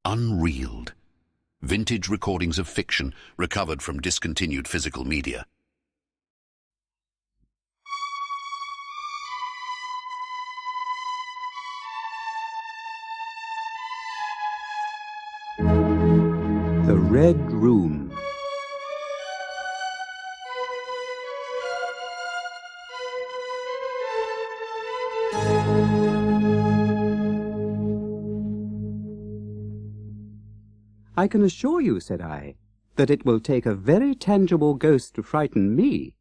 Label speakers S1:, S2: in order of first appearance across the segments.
S1: Unreeled. Vintage recordings of fiction recovered from discontinued physical media.
S2: The Red Room. "I can assure you," said I, "that it will take a very tangible ghost to frighten me."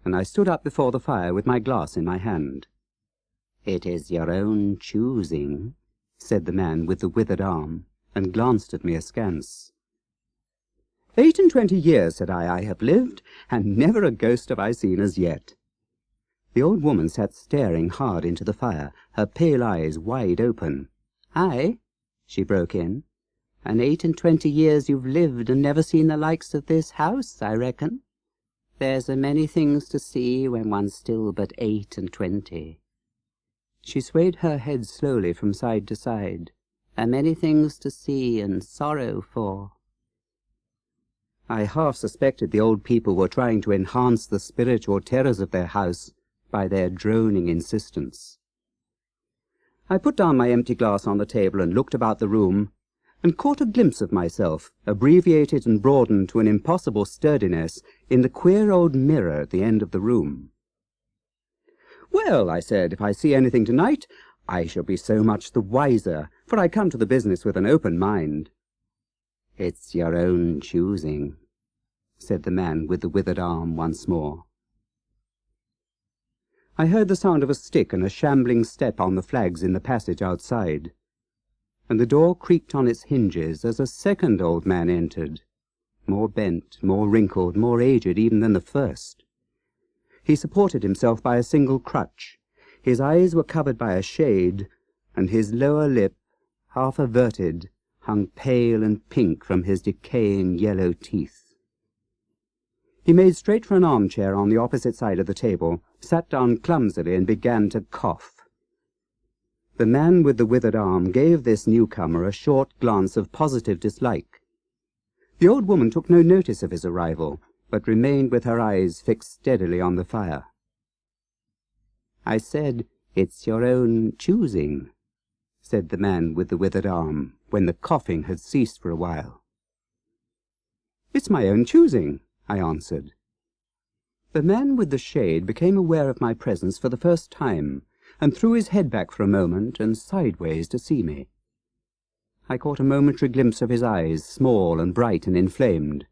S2: And I stood up before the fire with my glass in my hand. "It is your own choosing," said the man with the withered arm, and glanced at me askance. 28 years, said I have lived, and never a ghost have I seen as yet." The old woman sat staring hard into the fire, her pale eyes wide open. "Aye," she broke in, "and 28 years you've lived and never seen the likes of this house, I reckon. There's a many things to see when one's still but 28. She swayed her head slowly from side to side. "A many things to see and sorrow for." I half suspected the old people were trying to enhance the spiritual terrors of their house by their droning insistence. I put down my empty glass on the table and looked about the room, and caught a glimpse of myself, abbreviated and broadened to an impossible sturdiness, in the queer old mirror at the end of the room. "Well," I said, "if I see anything tonight, I shall be so much the wiser, for I come to the business with an open mind." "It's your own choosing," said the man with the withered arm once more. I heard the sound of a stick and a shambling step on the flags in the passage outside, and the door creaked on its hinges as a second old man entered, more bent, more wrinkled, more aged even than the first. He supported himself by a single crutch. His eyes were covered by a shade, and his lower lip, half averted, hung pale and pink from his decaying yellow teeth. He made straight for an armchair on the opposite side of the table, sat down clumsily, and began to cough. The man with the withered arm gave this newcomer a short glance of positive dislike. The old woman took no notice of his arrival, but remained with her eyes fixed steadily on the fire. "I said, it's your own choosing," said the man with the withered arm, when the coughing had ceased for a while. "It's my own choosing," I answered. The man with the shade became aware of my presence for the first time, and threw his head back for a moment and sideways to see me. I caught a momentary glimpse of his eyes, small and bright and inflamed.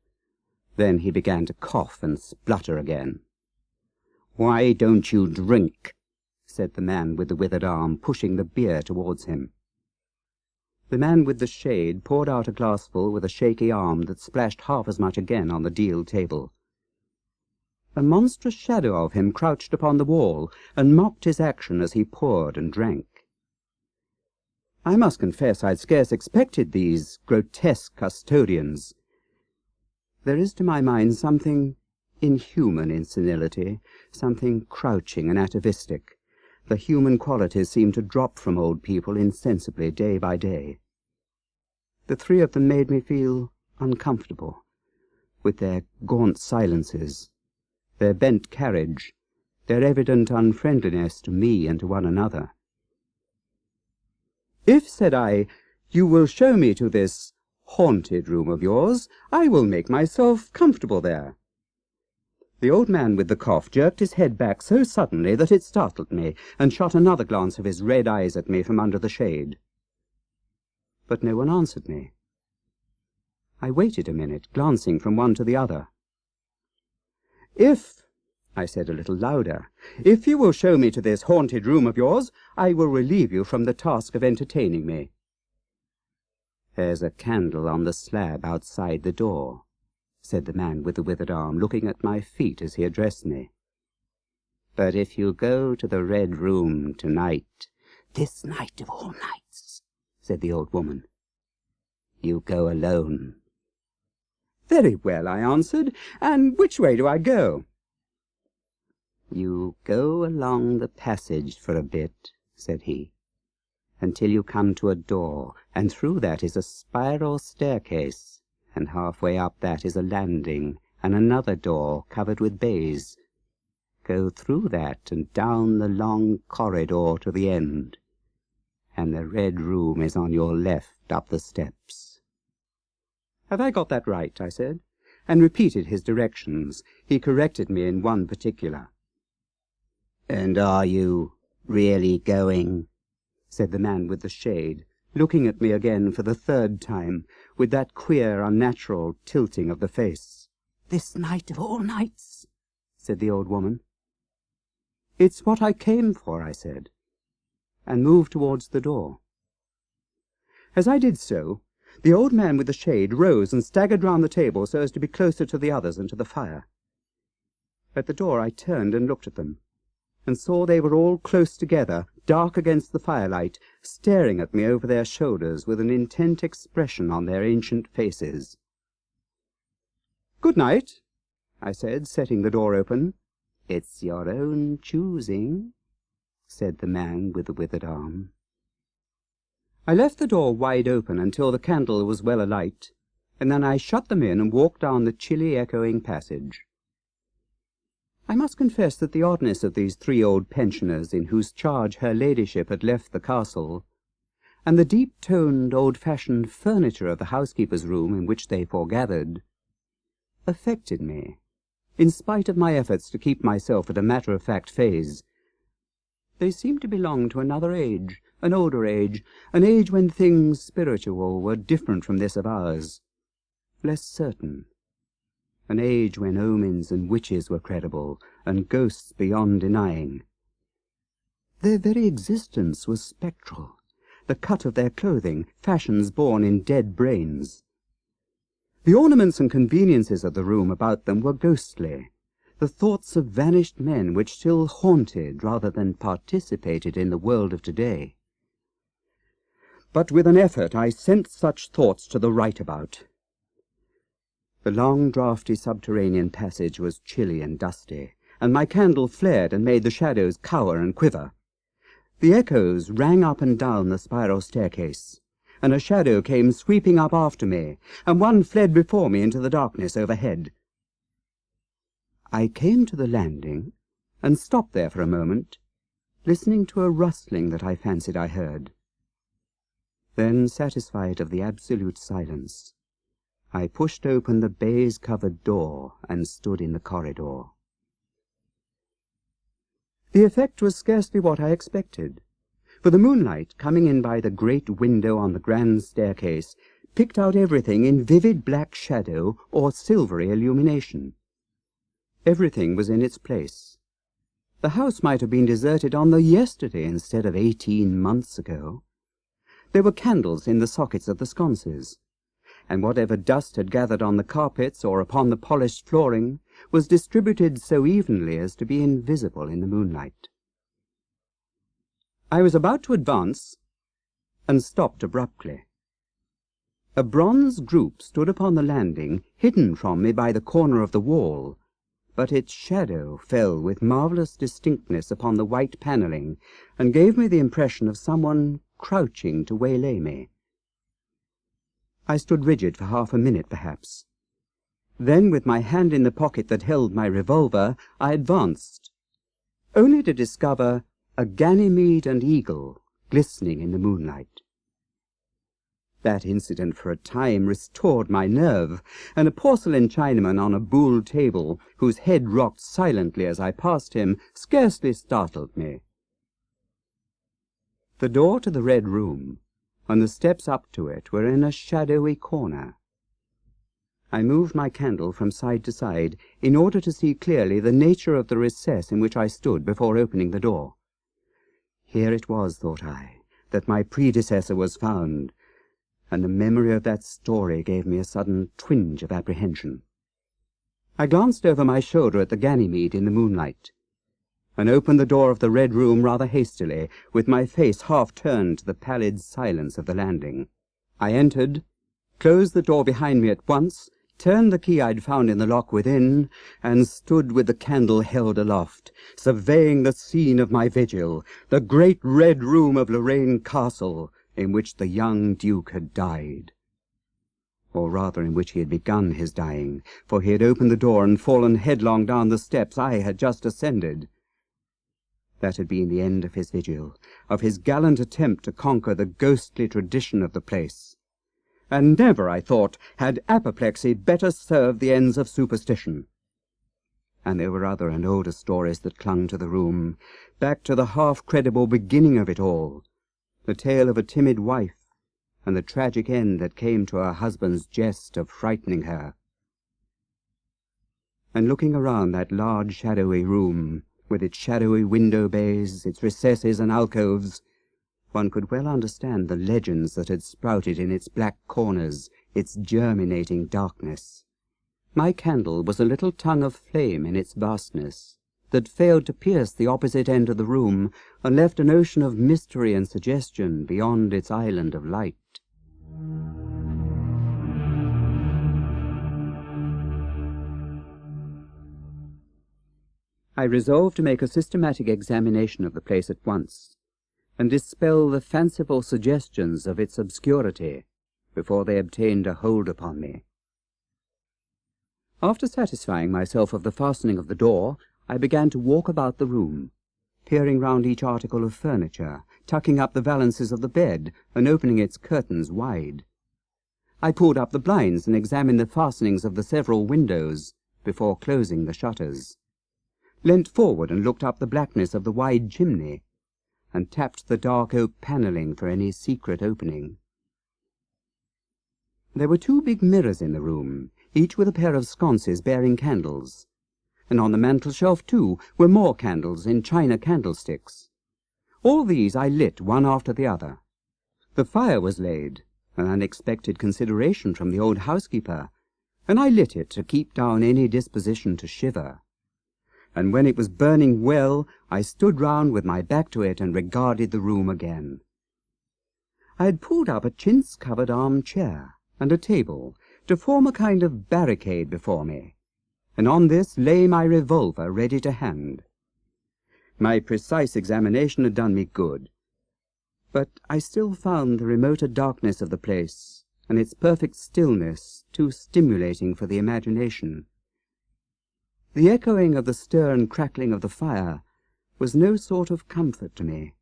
S2: Then he began to cough and splutter again. "Why don't you drink?" said the man with the withered arm, pushing the beer towards him. The man with the shade poured out a glassful with a shaky arm that splashed half as much again on the deal table. A monstrous shadow of him crouched upon the wall, and mocked his action as he poured and drank. I must confess I'd scarce expected these grotesque custodians. There is to my mind something inhuman in senility, something crouching and atavistic. The human qualities seem to drop from old people insensibly day by day. The three of them made me feel uncomfortable, with their gaunt silences, their bent carriage, their evident unfriendliness to me and to one another. "If," said I, "you will show me to this haunted room of yours, I will make myself comfortable there." The old man with the cough jerked his head back so suddenly that it startled me, and shot another glance of his red eyes at me from under the shade. But no one answered me. I waited a minute, glancing from one to the other. "If," I said a little louder, "if you will show me to this haunted room of yours, I will relieve you from the task of entertaining me." "There's a candle on the slab outside the door," said the man with the withered arm, looking at my feet as he addressed me. "But if you go to the Red Room tonight—" "This night of all nights," said the old woman. "You go alone." "Very well," I answered. "And which way do I go?" "You go along the passage for a bit," said he, until you come to a door, and through that is a spiral staircase, and halfway up that is a landing, and another door covered with baize. Go through that and down the long corridor to the end, and the red room is on your left up the steps." "Have I got that right?" I said, and repeated his directions. He corrected me in one particular. "And are you really going?" said the man with the shade, looking at me again for the third time, with that queer, unnatural tilting of the face. "This night of all nights," said the old woman. "It's what I came for," I said, and moved towards the door. As I did so, the old man with the shade rose and staggered round the table so as to be closer to the others and to the fire. At the door I turned and looked at them, and saw they were all close together, dark against the firelight, staring at me over their shoulders with an intent expression on their ancient faces. "Good night," I said, setting the door open. "It's your own choosing," said the man with the withered arm. I left the door wide open until the candle was well alight, and then I shut them in and walked down the chilly, echoing passage. I must confess that the oddness of these three old pensioners in whose charge her ladyship had left the castle, and the deep-toned, old-fashioned furniture of the housekeeper's room in which they foregathered, affected me, in spite of my efforts to keep myself at a matter-of-fact phase. They seemed to belong to another age, an older age, an age when things spiritual were different from this of ours, less certain, an age when omens and witches were credible, and ghosts beyond denying. Their very existence was spectral, the cut of their clothing, fashions born in dead brains. The ornaments and conveniences of the room about them were ghostly, the thoughts of vanished men which still haunted rather than participated in the world of today. But with an effort I sent such thoughts to the right about. The long, draughty subterranean passage was chilly and dusty, and my candle flared and made the shadows cower and quiver. The echoes rang up and down the spiral staircase, and a shadow came sweeping up after me, and one fled before me into the darkness overhead. I came to the landing, and stopped there for a moment, listening to a rustling that I fancied I heard. Then, satisfied of the absolute silence, I pushed open the baize-covered door and stood in the corridor. The effect was scarcely what I expected, for the moonlight, coming in by the great window on the grand staircase, picked out everything in vivid black shadow or silvery illumination. Everything was in its place. The house might have been deserted on the yesterday instead of 18 months ago. There were candles in the sockets of the sconces, and whatever dust had gathered on the carpets or upon the polished flooring was distributed so evenly as to be invisible in the moonlight. I was about to advance, and stopped abruptly. A bronze group stood upon the landing, hidden from me by the corner of the wall, but its shadow fell with marvellous distinctness upon the white panelling, and gave me the impression of someone crouching to waylay me. I stood rigid for half a minute, perhaps. Then, with my hand in the pocket that held my revolver, I advanced, only to discover a Ganymede and eagle glistening in the moonlight. That incident for a time restored my nerve, and a porcelain Chinaman on a buhl table, whose head rocked silently as I passed him, scarcely startled me. The door to the Red Room, and the steps up to it, were in a shadowy corner. I moved my candle from side to side in order to see clearly the nature of the recess in which I stood before opening the door. Here it was, thought I, that my predecessor was found, and the memory of that story gave me a sudden twinge of apprehension. I glanced over my shoulder at the Ganymede in the moonlight, and opened the door of the Red Room rather hastily, with my face half turned to the pallid silence of the landing. I entered, closed the door behind me at once, turned the key I'd found in the lock within, and stood with the candle held aloft, surveying the scene of my vigil, the great red room of Lorraine Castle, in which the young Duke had died. Or rather in which he had begun his dying, for he had opened the door and fallen headlong down the steps I had just ascended. That had been the end of his vigil, of his gallant attempt to conquer the ghostly tradition of the place. And never, I thought, had apoplexy better served the ends of superstition. And there were other and older stories that clung to the room, back to the half-credible beginning of it all, the tale of a timid wife, and the tragic end that came to her husband's jest of frightening her. And looking around that large shadowy room, with its shadowy window bays, its recesses and alcoves, one could well understand the legends that had sprouted in its black corners, its germinating darkness. My candle was a little tongue of flame in its vastness, that failed to pierce the opposite end of the room, and left an ocean of mystery and suggestion beyond its island of light. I resolved to make a systematic examination of the place at once, and dispel the fanciful suggestions of its obscurity before they obtained a hold upon me. After satisfying myself of the fastening of the door, I began to walk about the room, peering round each article of furniture, tucking up the valances of the bed, and opening its curtains wide. I pulled up the blinds and examined the fastenings of the several windows before closing the shutters, leant forward and looked up the blackness of the wide chimney, and tapped the dark oak panelling for any secret opening. There were 2 big mirrors in the room, each with a pair of sconces bearing candles, and on the mantel-shelf, too, were more candles in china candlesticks. All these I lit one after the other. The fire was laid, an unexpected consideration from the old housekeeper, and I lit it to keep down any disposition to shiver. And when it was burning well, I stood round with my back to it and regarded the room again. I had pulled up a chintz-covered arm-chair and a table to form a kind of barricade before me, and on this lay my revolver ready to hand. My precise examination had done me good, but I still found the remoter darkness of the place and its perfect stillness too stimulating for the imagination. The echoing of the stir and crackling of the fire was no sort of comfort to me.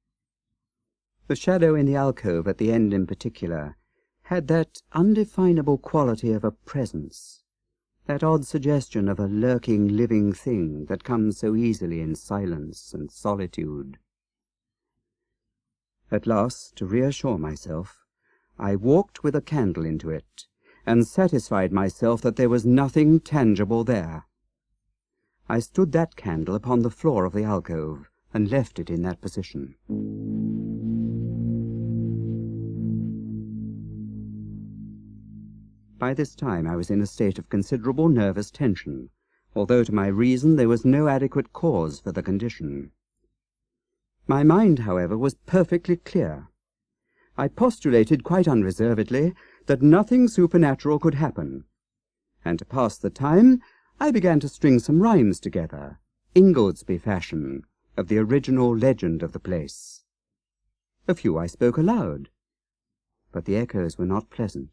S2: The shadow in the alcove at the end in particular had that undefinable quality of a presence, that odd suggestion of a lurking living thing that comes so easily in silence and solitude. At last, to reassure myself, I walked with a candle into it, and satisfied myself that there was nothing tangible there. I stood that candle upon the floor of the alcove, and left it in that position. By this time I was in a state of considerable nervous tension, although to my reason there was no adequate cause for the condition. My mind, however, was perfectly clear. I postulated quite unreservedly that nothing supernatural could happen, and to pass the time I began to string some rhymes together, Ingoldsby fashion, of the original legend of the place. A few I spoke aloud, but the echoes were not pleasant.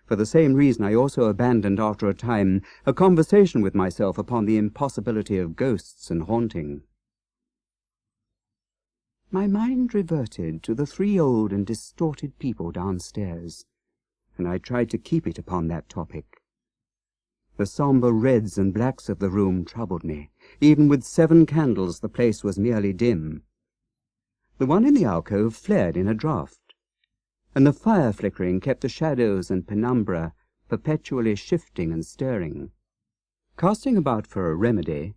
S2: For the same reason I also abandoned after a time a conversation with myself upon the impossibility of ghosts and haunting. My mind reverted to the 3 old and distorted people downstairs, and I tried to keep it upon that topic. The sombre reds and blacks of the room troubled me. Even with 7 candles the place was merely dim. The one in the alcove flared in a draught, and the fire flickering kept the shadows and penumbra perpetually shifting and stirring. Casting about for a remedy,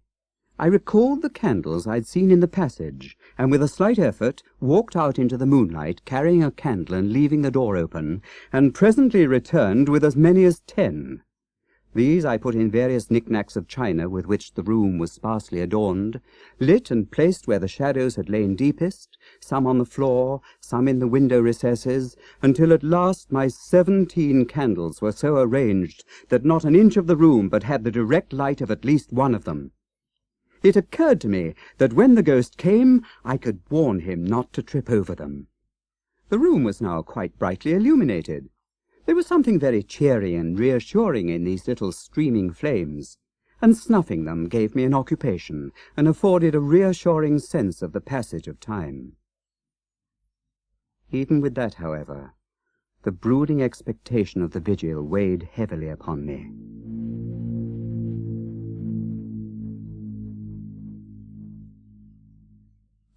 S2: I recalled the candles I'd seen in the passage, and with a slight effort walked out into the moonlight, carrying a candle and leaving the door open, and presently returned with as many as 10. These I put in various knick-knacks of china with which the room was sparsely adorned, lit and placed where the shadows had lain deepest, some on the floor, some in the window recesses, until at last my 17 candles were so arranged that not an inch of the room but had the direct light of at least one of them. It occurred to me that when the ghost came, I could warn him not to trip over them. The room was now quite brightly illuminated. There was something very cheery and reassuring in these little streaming flames, and snuffing them gave me an occupation and afforded a reassuring sense of the passage of time. Even with that, however, the brooding expectation of the vigil weighed heavily upon me.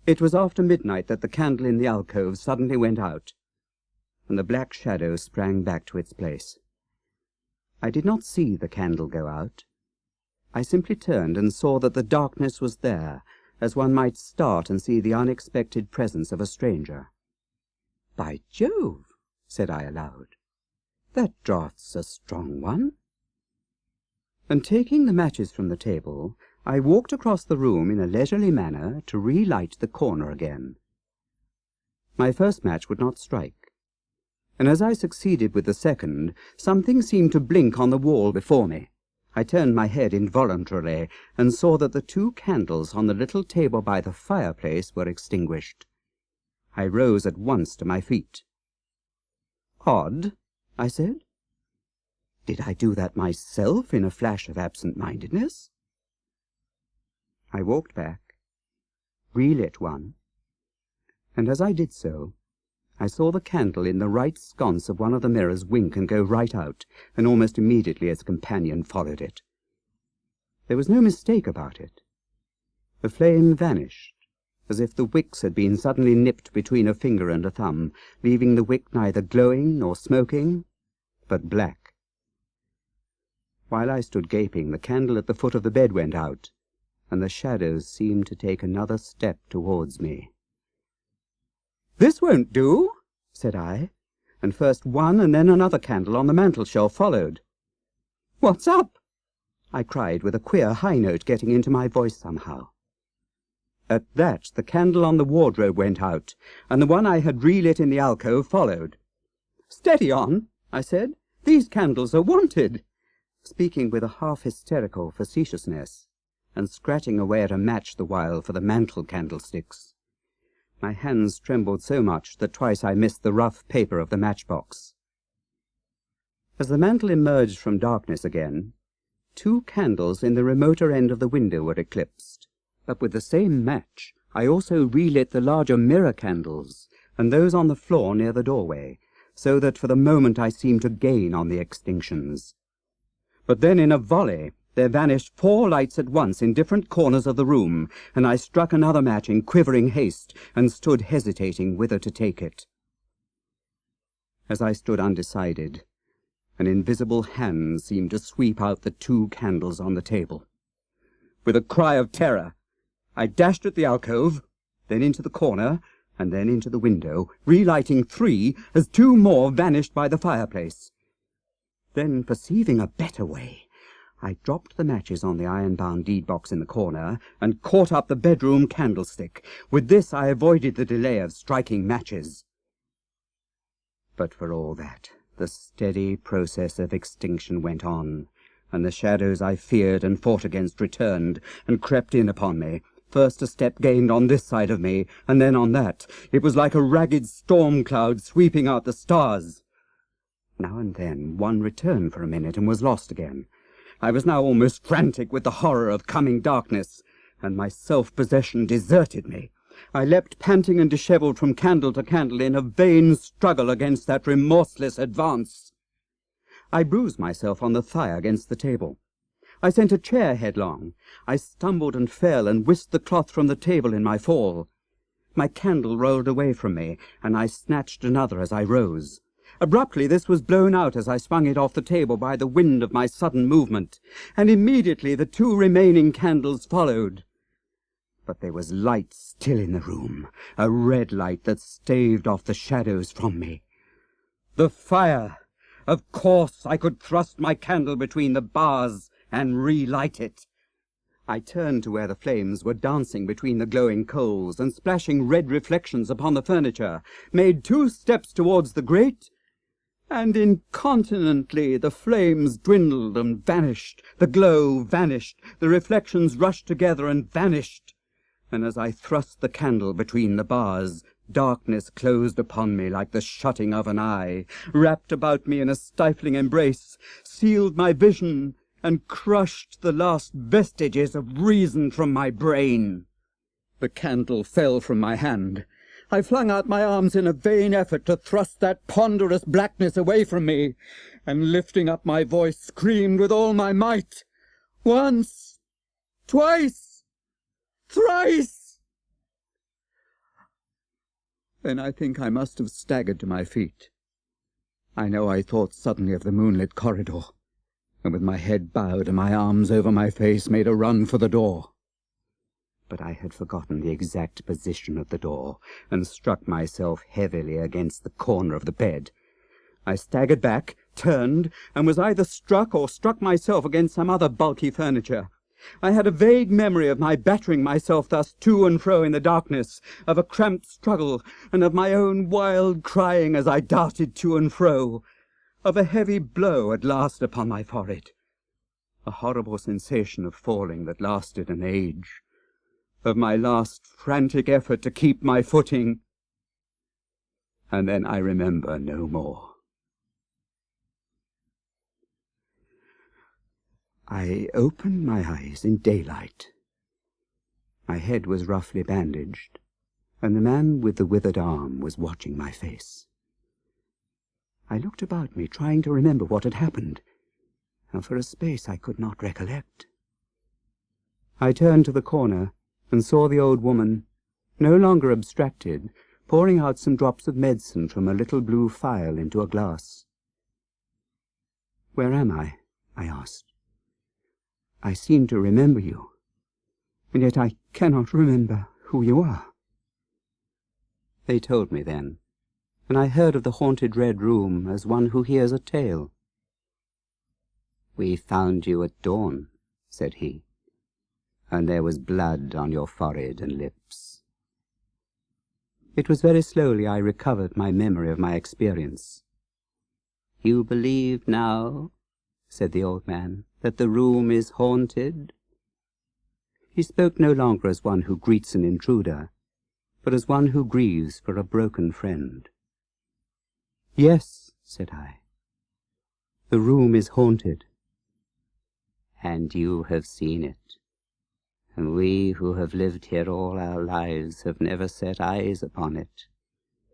S2: It was after midnight that the candle in the alcove suddenly went out, and the black shadow sprang back to its place. I did not see the candle go out. I simply turned and saw that the darkness was there, as one might start and see the unexpected presence of a stranger. "By Jove," said I aloud, "that draught's a strong one." And taking the matches from the table, I walked across the room in a leisurely manner to relight the corner again. My first match would not strike, and as I succeeded with the second, something seemed to blink on the wall before me. I turned my head involuntarily and saw that the 2 candles on the little table by the fireplace were extinguished. I rose at once to my feet. "Odd," I said. "Did I do that myself in a flash of absent-mindedness?" I walked back, relit one, and as I did so, I saw the candle in the right sconce of one of the mirrors wink and go right out, and almost immediately its companion followed it. There was no mistake about it. The flame vanished, as if the wicks had been suddenly nipped between a finger and a thumb, leaving the wick neither glowing nor smoking, but black. While I stood gaping, the candle at the foot of the bed went out, and the shadows seemed to take another step towards me. "This won't do," said I, and first one and then another candle on the mantel-shelf followed. "What's up?" I cried, with a queer high note getting into my voice somehow. At that the candle on the wardrobe went out, and the one I had relit in the alcove followed. "Steady on," I said. "These candles are wanted," speaking with a half-hysterical facetiousness, and scratching away at a match the while for the mantel candlesticks. My hands trembled so much that twice I missed the rough paper of the matchbox. As the mantel emerged from darkness again, 2 candles in the remoter end of the window were eclipsed, but with the same match I also relit the larger mirror candles and those on the floor near the doorway, so that for the moment I seemed to gain on the extinctions. But then in a volley there vanished 4 lights at once in different corners of the room, and I struck another match in quivering haste and stood hesitating whither to take it. As I stood undecided, an invisible hand seemed to sweep out the 2 candles on the table. With a cry of terror, I dashed at the alcove, then into the corner, and then into the window, relighting 3 as 2 more vanished by the fireplace. Then, perceiving a better way, I dropped the matches on the iron-bound deed-box in the corner and caught up the bedroom candlestick. With this I avoided the delay of striking matches. But for all that, the steady process of extinction went on, and the shadows I feared and fought against returned and crept in upon me. First a step gained on this side of me, and then on that. It was like a ragged storm cloud sweeping out the stars. Now and then one returned for a minute and was lost again. I was now almost frantic with the horror of coming darkness, and my self-possession deserted me. I leapt panting and dishevelled from candle to candle in a vain struggle against that remorseless advance. I bruised myself on the thigh against the table. I sent a chair headlong. I stumbled and fell and whisked the cloth from the table in my fall. My candle rolled away from me, and I snatched another as I rose. Abruptly this was blown out as I swung it off the table by the wind of my sudden movement, and immediately the 2 remaining candles followed. But there was light still in the room, a red light that staved off the shadows from me. The fire! Of course I could thrust my candle between the bars and relight it. I turned to where the flames were dancing between the glowing coals and splashing red reflections upon the furniture, made 2 steps towards the grate, and incontinently the flames dwindled and vanished, the glow vanished, the reflections rushed together and vanished, and as I thrust the candle between the bars, darkness closed upon me like the shutting of an eye, wrapped about me in a stifling embrace, sealed my vision, and crushed the last vestiges of reason from my brain. The candle fell from my hand. I flung out my arms in a vain effort to thrust that ponderous blackness away from me, and lifting up my voice, screamed with all my might. Once, twice, thrice! Then I think I must have staggered to my feet. I know I thought suddenly of the moonlit corridor, and with my head bowed and my arms over my face made a run for the door. But I had forgotten the exact position of the door, and struck myself heavily against the corner of the bed. I staggered back, turned, and was either struck or struck myself against some other bulky furniture. I had a vague memory of my battering myself thus to and fro in the darkness, of a cramped struggle, and of my own wild crying as I darted to and fro, of a heavy blow at last upon my forehead, a horrible sensation of falling that lasted an age, of my last frantic effort to keep my footing, and then I remember no more. I opened my eyes in daylight. My head was roughly bandaged, and the man with the withered arm was watching my face. I looked about me, trying to remember what had happened, and for a space I could not recollect. I turned to the corner and saw the old woman, no longer abstracted, pouring out some drops of medicine from a little blue phial into a glass. "Where am I?" I asked. "I seem to remember you, and yet I cannot remember who you are." They told me then, and I heard of the haunted Red Room as one who hears a tale. "We found you at dawn," said he, "and there was blood on your forehead and lips." It was very slowly I recovered my memory of my experience. "You believe now," said the old man, "that the room is haunted?" He spoke no longer as one who greets an intruder, but as one who grieves for a broken friend. "Yes," said I, "the room is haunted." "And you have seen it, and we who have lived here all our lives have never set eyes upon it,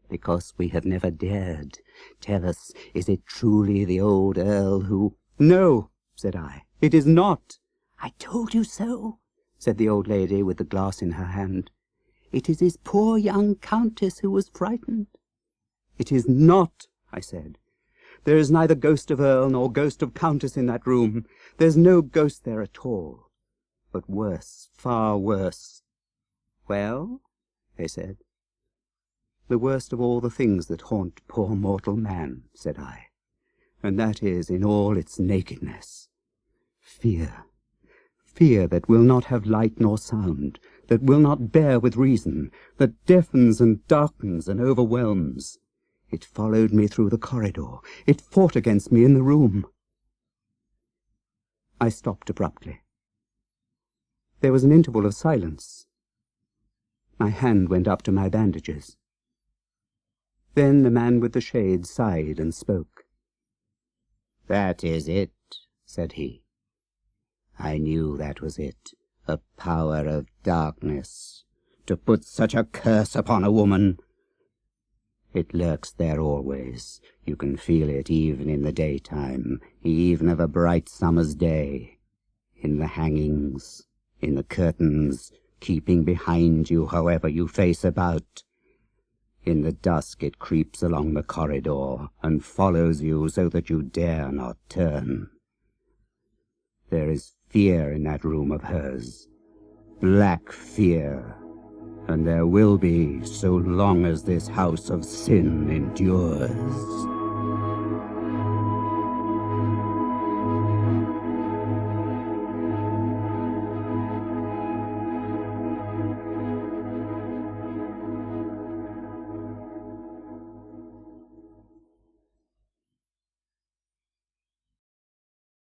S2: because we have never dared. Tell us, is it truly the old Earl who—" "No," said I, "it is not." "I told you so," said the old lady with the glass in her hand. "It is his poor young countess who was frightened." "It is not," I said. "There is neither ghost of Earl nor ghost of countess in that room. There's no ghost there at all. But worse, far worse." "Well?" they said. "The worst of all the things that haunt poor mortal man," said I, "and that is in all its nakedness. Fear. Fear that will not have light nor sound, that will not bear with reason, that deafens and darkens and overwhelms. It followed me through the corridor. It fought against me in the room." I stopped abruptly. There was an interval of silence. My hand went up to my bandages. Then the man with the shade sighed and spoke. "That is it," said he. "I knew that was it, a power of darkness, to put such a curse upon a woman. It lurks there always. You can feel it even in the daytime, even of a bright summer's day, in the hangings, in the curtains, keeping behind you however you face about. In the dusk it creeps along the corridor and follows you so that you dare not turn. There is fear in that room of hers, black fear, and there will be so long as this house of sin endures."